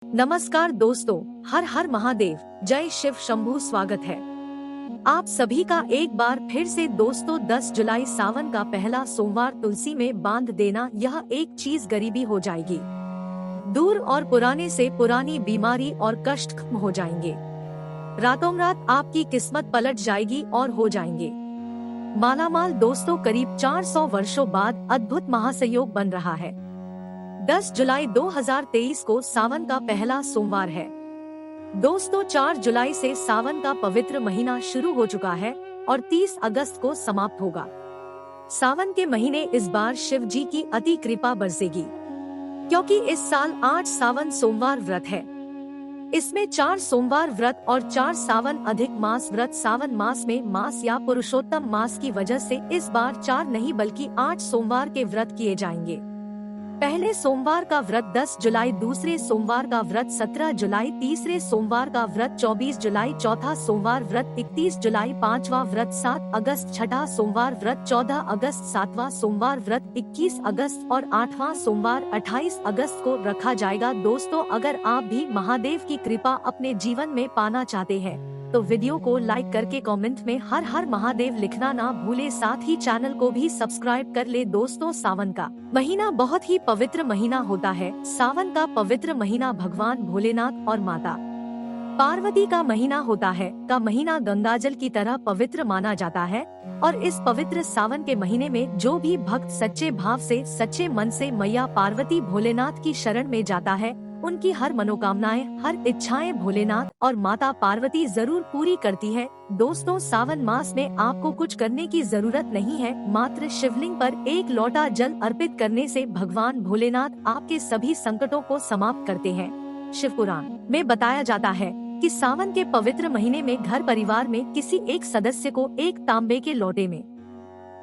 नमस्कार दोस्तों, हर हर महादेव, जय शिव शंभू। स्वागत है आप सभी का एक बार फिर से दोस्तों। 10 जुलाई सावन का पहला सोमवार तुलसी में बांध देना, यह एक चीज गरीबी हो जाएगी दूर और पुराने से पुरानी बीमारी और कष्ट खत्म हो जाएंगे। रातों रात आपकी किस्मत पलट जाएगी और हो जाएंगे मालामाल। दोस्तों, करीब 400 वर्षों बाद अद्भुत महासंयोग बन रहा है। 10 जुलाई 2023 को सावन का पहला सोमवार है। दोस्तों, 4 जुलाई से सावन का पवित्र महीना शुरू हो चुका है और 30 अगस्त को समाप्त होगा। सावन के महीने इस बार शिव जी की अति कृपा बरसेगी, क्योंकि इस साल 8 सावन सोमवार व्रत है। इसमें 4 सोमवार व्रत और 4 सावन अधिक मास व्रत। सावन मास में मास या पुरुषोत्तम मास की वजह से इस बार 4 नहीं बल्कि 8 सोमवार के व्रत किए जाएंगे। पहले सोमवार का व्रत 10 जुलाई, दूसरे सोमवार का व्रत 17 जुलाई, तीसरे सोमवार का व्रत 24 जुलाई, चौथा सोमवार व्रत 31 जुलाई, पांचवा व्रत 7 अगस्त, छठा सोमवार व्रत 14 अगस्त, सातवां सोमवार व्रत 21 अगस्त और 8वां सोमवार 28 अगस्त को रखा जाएगा। दोस्तों, अगर आप भी महादेव की कृपा अपने जीवन में पाना चाहते हैं तो वीडियो को लाइक करके कमेंट में हर हर महादेव लिखना ना भूले। साथ ही चैनल को भी सब्सक्राइब कर ले। दोस्तों, सावन का महीना बहुत ही पवित्र महीना होता है। सावन का पवित्र महीना भगवान भोलेनाथ और माता पार्वती का महीना होता है। का महीना गंगाजल की तरह पवित्र माना जाता है और इस पवित्र सावन के महीने में जो भी भक्त सच्चे भाव से, सच्चे मन से मैया पार्वती भोलेनाथ की शरण में जाता है, उनकी हर मनोकामनाएं, हर इच्छाएं भोलेनाथ और माता पार्वती जरूर पूरी करती है। दोस्तों, सावन मास में आपको कुछ करने की जरूरत नहीं है। मात्र शिवलिंग पर एक लोटा जल अर्पित करने से भगवान भोलेनाथ आपके सभी संकटों को समाप्त करते हैं। शिव पुराण में बताया जाता है कि सावन के पवित्र महीने में घर परिवार में किसी एक सदस्य को एक तांबे के लोटे में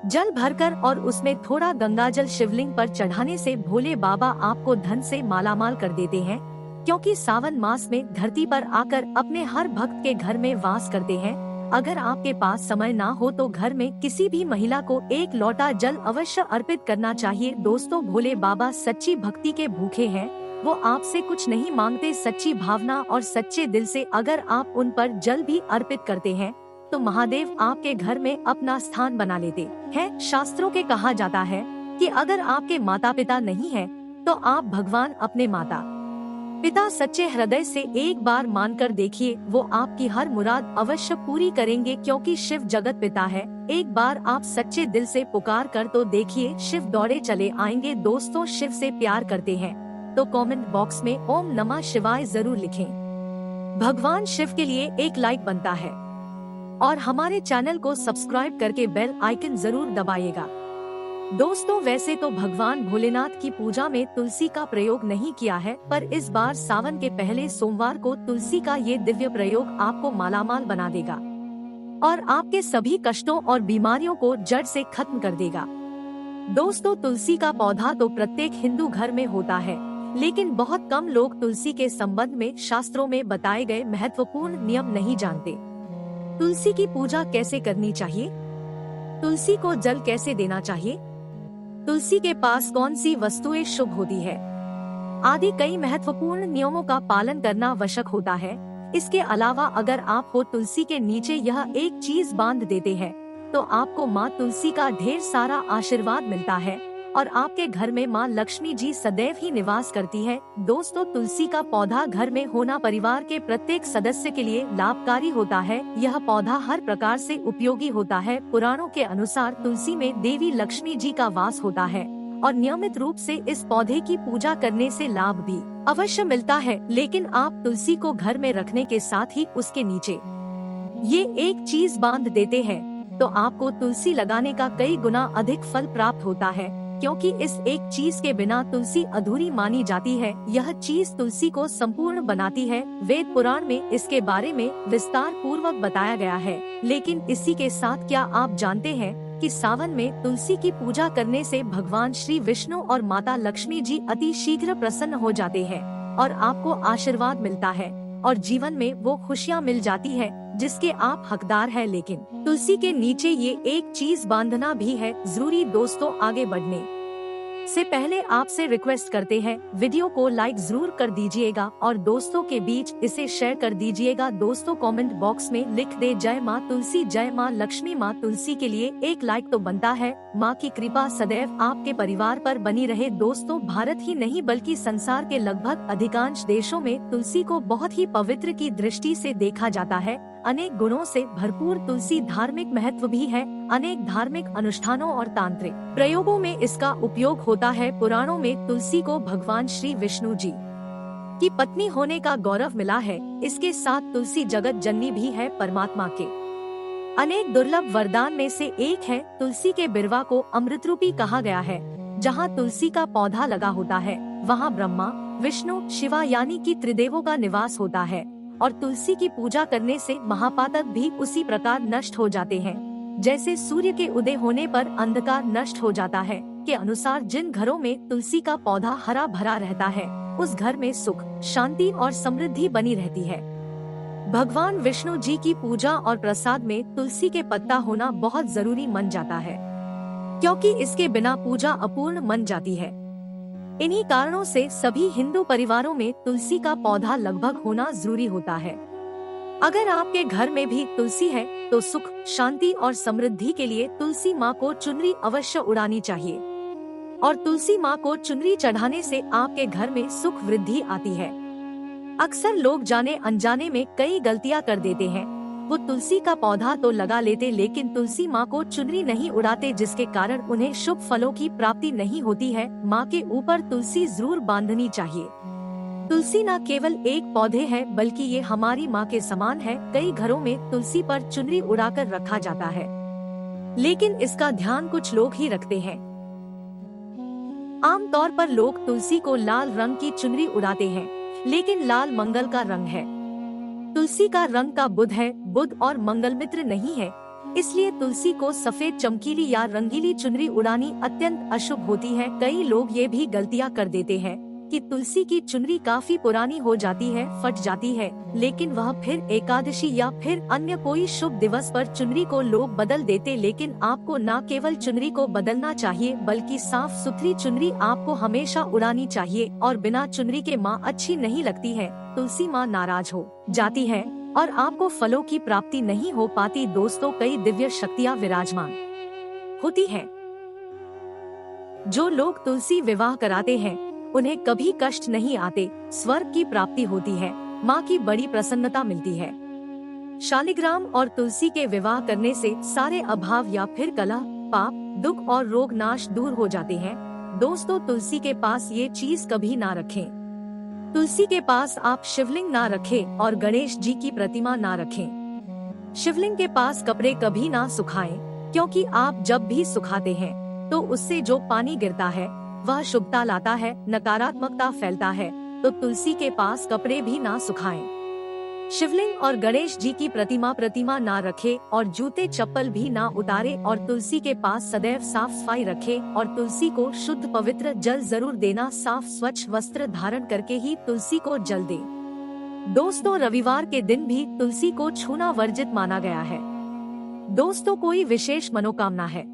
जल भरकर और उसमें थोड़ा गंगाजल शिवलिंग पर चढ़ाने से भोले बाबा आपको धन से मालामाल कर देते हैं, क्योंकि सावन मास में धरती पर आकर अपने हर भक्त के घर में वास करते हैं। अगर आपके पास समय ना हो तो घर में किसी भी महिला को एक लोटा जल अवश्य अर्पित करना चाहिए। दोस्तों, भोले बाबा सच्ची भक्ति के भूखे हैं। वो आपसे कुछ नहीं मांगते, सच्ची भावना और सच्चे दिल से अगर आप उन पर जल भी अर्पित करते हैं तो महादेव आपके घर में अपना स्थान बना लेते हैं। शास्त्रों के कहा जाता है कि अगर आपके माता पिता नहीं हैं, तो आप भगवान अपने माता पिता सच्चे हृदय से एक बार मानकर देखिए, वो आपकी हर मुराद अवश्य पूरी करेंगे, क्योंकि शिव जगत पिता है। एक बार आप सच्चे दिल से पुकार कर तो देखिए, शिव दौड़े चले आएंगे। दोस्तों, शिव से प्यार करते हैं तो कमेंट बॉक्स में ओम नमः शिवाय जरूर लिखें। भगवान शिव के लिए एक लाइक बनता है और हमारे चैनल को सब्सक्राइब करके बेल आइकन जरूर दबाइएगा। दोस्तों, वैसे तो भगवान भोलेनाथ की पूजा में तुलसी का प्रयोग नहीं किया है, पर इस बार सावन के पहले सोमवार को तुलसी का ये दिव्य प्रयोग आपको मालामाल बना देगा और आपके सभी कष्टों और बीमारियों को जड़ से खत्म कर देगा। दोस्तों, तुलसी का पौधा तो प्रत्येक हिंदू घर में होता है, लेकिन बहुत कम लोग तुलसी के संबंध में शास्त्रों में बताए गए महत्वपूर्ण नियम नहीं जानते। तुलसी की पूजा कैसे करनी चाहिए, तुलसी को जल कैसे देना चाहिए, तुलसी के पास कौन सी वस्तुएं शुभ होती है आदि कई महत्वपूर्ण नियमों का पालन करना आवश्यक होता है। इसके अलावा अगर आप हो तुलसी के नीचे यह एक चीज बांध देते हैं तो आपको माँ तुलसी का ढेर सारा आशीर्वाद मिलता है और आपके घर में माँ लक्ष्मी जी सदैव ही निवास करती है। दोस्तों, तुलसी का पौधा घर में होना परिवार के प्रत्येक सदस्य के लिए लाभकारी होता है। यह पौधा हर प्रकार से उपयोगी होता है। पुराणों के अनुसार तुलसी में देवी लक्ष्मी जी का वास होता है और नियमित रूप से इस पौधे की पूजा करने से लाभ भी अवश्य मिलता है। लेकिन आप तुलसी को घर में रखने के साथ ही उसके नीचे ये एक चीज बांध देते हैं तो आपको तुलसी लगाने का कई गुना अधिक फल प्राप्त होता है, क्योंकि इस एक चीज के बिना तुलसी अधूरी मानी जाती है। यह चीज तुलसी को संपूर्ण बनाती है। वेद पुराण में इसके बारे में विस्तार पूर्वक बताया गया है। लेकिन इसी के साथ क्या आप जानते हैं कि सावन में तुलसी की पूजा करने से भगवान श्री विष्णु और माता लक्ष्मी जी अति शीघ्र प्रसन्न हो जाते हैं और आपको आशीर्वाद मिलता है और जीवन में वो खुशियाँ मिल जाती है जिसके आप हकदार हैं। लेकिन तुलसी के नीचे ये एक चीज बांधना भी है जरूरी। दोस्तों, आगे बढ़ने से पहले आपसे रिक्वेस्ट करते हैं, वीडियो को लाइक जरूर कर दीजिएगा और दोस्तों के बीच इसे शेयर कर दीजिएगा। दोस्तों कमेंट बॉक्स में लिख दे जय माँ तुलसी, जय माँ लक्ष्मी। माँ तुलसी के लिए एक लाइक तो बनता है। माँ की कृपा सदैव आपके परिवार पर बनी रहे। दोस्तों भारत ही नहीं बल्कि संसार के लगभग अधिकांश देशों में तुलसी को बहुत ही पवित्र की दृष्टि से देखा जाता है। अनेक गुणों से भरपूर तुलसी धार्मिक महत्व भी है। अनेक धार्मिक अनुष्ठानों और तांत्रिक प्रयोगों में इसका उपयोग होता है। पुराणों में तुलसी को भगवान श्री विष्णु जी की पत्नी होने का गौरव मिला है। इसके साथ तुलसी जगत जननी भी है, परमात्मा के अनेक दुर्लभ वरदान में से एक है। तुलसी के बिरवा को अमृत रूपी कहा गया है। जहाँ तुलसी का पौधा लगा होता है वहाँ ब्रह्मा, विष्णु, शिवा यानी कि त्रिदेवों का निवास होता है और तुलसी की पूजा करने से महापातक भी उसी प्रकार नष्ट हो जाते हैं। जैसे सूर्य के उदय होने पर अंधकार नष्ट हो जाता है के अनुसार जिन घरों में तुलसी का पौधा हरा भरा रहता है उस घर में सुख, शांति और समृद्धि बनी रहती है। भगवान विष्णु जी की पूजा और प्रसाद में तुलसी के पत्ता होना बहुत जरूरी मन जाता है, क्योंकि इसके बिना पूजा अपूर्ण मन जाती है। इन्हीं कारणों से सभी हिंदू परिवारों में तुलसी का पौधा लगभग होना जरूरी होता है। अगर आपके घर में भी तुलसी है तो सुख, शांति और समृद्धि के लिए तुलसी माँ को चुनरी अवश्य उड़ानी चाहिए और तुलसी माँ को चुनरी चढ़ाने से आपके घर में सुख वृद्धि आती है। अक्सर लोग जाने अनजाने में कई गलतियाँ कर देते हैं। वो तुलसी का पौधा तो लगा लेते लेकिन तुलसी माँ को चुनरी नहीं उड़ाते, जिसके कारण उन्हें शुभ फलों की प्राप्ति नहीं होती है। माँ के ऊपर तुलसी जरूर बांधनी चाहिए। तुलसी न केवल एक पौधे है बल्कि ये हमारी माँ के समान है। कई घरों में तुलसी पर चुनरी उड़ाकर रखा जाता है, लेकिन इसका ध्यान कुछ लोग ही रखते हैं। आमतौर पर लोग तुलसी को लाल रंग की चुनरी उड़ाते हैं, लेकिन लाल मंगल का रंग है। तुलसी का रंग का बुध है, बुध और मंगल मित्र नहीं है, इसलिए तुलसी को सफेद, चमकीली या रंगीली चुनरी उड़ानी अत्यंत अशुभ होती है। कई लोग ये भी गलतियां कर देते हैं कि तुलसी की चुनरी काफी पुरानी हो जाती है, फट जाती है, लेकिन वह फिर एकादशी या फिर अन्य कोई शुभ दिवस पर चुनरी को लोग बदल देते। लेकिन आपको न केवल चुनरी को बदलना चाहिए बल्कि साफ सुथरी चुनरी आपको हमेशा उड़ानी चाहिए और बिना चुनरी के माँ अच्छी नहीं लगती है। तुलसी माँ नाराज हो जाती है और आपको फलों की प्राप्ति नहीं हो पाती। दोस्तों कई दिव्य शक्तियाँ विराजमान होती है। जो लोग तुलसी विवाह कराते हैं उन्हें कभी कष्ट नहीं आते, स्वर्ग की प्राप्ति होती है, माँ की बड़ी प्रसन्नता मिलती है। शालिग्राम और तुलसी के विवाह करने से सारे अभाव या फिर कलह, पाप, दुख और रोग नाश दूर हो जाते हैं। दोस्तों तुलसी के पास ये चीज कभी ना रखें। तुलसी के पास आप शिवलिंग ना रखें और गणेश जी की प्रतिमा ना रखें। शिवलिंग के पास कपड़े कभी ना सुखाएं, क्योंकि आप जब भी सुखाते हैं तो उससे जो पानी गिरता है वह शुभता लाता है, नकारात्मकता फैलता है। तो तुलसी के पास कपड़े भी ना सुखाएं। शिवलिंग और गणेश जी की प्रतिमा ना रखे और जूते चप्पल भी ना उतारे और तुलसी के पास सदैव साफ सफाई रखे और तुलसी को शुद्ध पवित्र जल जरूर देना। साफ स्वच्छ वस्त्र धारण करके ही तुलसी को जल दे। दोस्तों रविवार के दिन भी तुलसी को छूना वर्जित माना गया है। दोस्तों कोई विशेष मनोकामना है,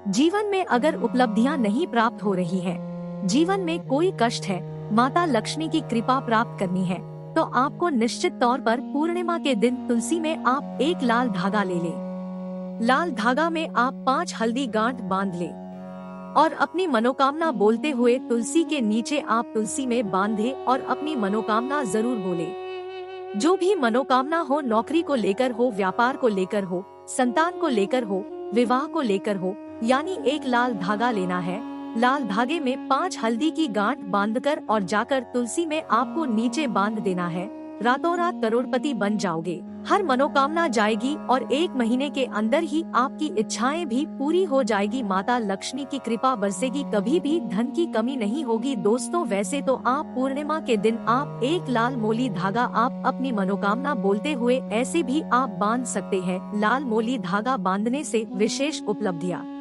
जीवन में अगर उपलब्धियां नहीं प्राप्त हो रही हैं, जीवन में कोई कष्ट है, माता लक्ष्मी की कृपा प्राप्त करनी है, तो आपको निश्चित तौर पर पूर्णिमा के दिन तुलसी में आप एक लाल धागा ले लें। लाल धागा में आप 5 हल्दी गांठ बांध लें और अपनी मनोकामना बोलते हुए तुलसी के नीचे आप तुलसी में बांधे और अपनी मनोकामना जरूर बोले। जो भी मनोकामना हो, नौकरी को लेकर हो, व्यापार को लेकर हो, संतान को लेकर हो, विवाह को लेकर हो, यानी एक लाल धागा लेना है। लाल धागे में 5 हल्दी की गांठ बांधकर और जाकर तुलसी में आपको नीचे बांध देना है। रातों रात करोड़पति बन जाओगे, हर मनोकामना जाएगी और 1 महीने के अंदर ही आपकी इच्छाएं भी पूरी हो जाएगी। माता लक्ष्मी की कृपा बरसेगी, कभी भी धन की कमी नहीं होगी। दोस्तों वैसे तो आप पूर्णिमा के दिन आप एक लाल मोली धागा आप अपनी मनोकामना बोलते हुए ऐसे भी आप बांध सकते हैं। लाल मोली धागा बांधने से विशेष उपलब्धियां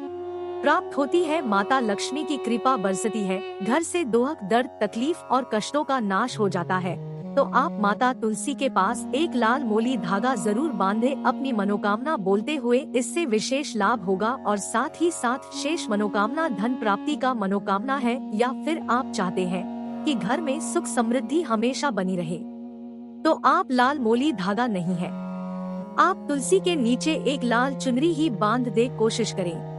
प्राप्त होती है, माता लक्ष्मी की कृपा बरसती है, घर से दुख, दर्द, तकलीफ और कष्टों का नाश हो जाता है। तो आप माता तुलसी के पास एक लाल मोली धागा जरूर बांधे अपनी मनोकामना बोलते हुए। इससे विशेष लाभ होगा और साथ ही साथ शेष मनोकामना धन प्राप्ति का मनोकामना है, या फिर आप चाहते हैं कि घर में सुख समृद्धि हमेशा बनी रहे, तो आप लाल मोली धागा नहीं है, आप तुलसी के नीचे एक लाल चुनरी ही बांध दे। कोशिश करें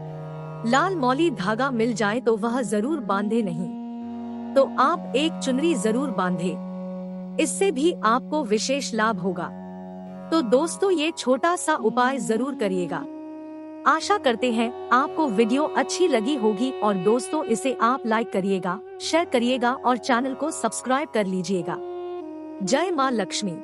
लाल मौली धागा मिल जाए तो वह जरूर बांधे, नहीं तो आप एक चुनरी जरूर बांधे, इससे भी आपको विशेष लाभ होगा। तो दोस्तों ये छोटा सा उपाय जरूर करिएगा। आशा करते हैं आपको वीडियो अच्छी लगी होगी और दोस्तों इसे आप लाइक करिएगा, शेयर करिएगा और चैनल को सब्सक्राइब कर लीजिएगा। जय मां लक्ष्मी।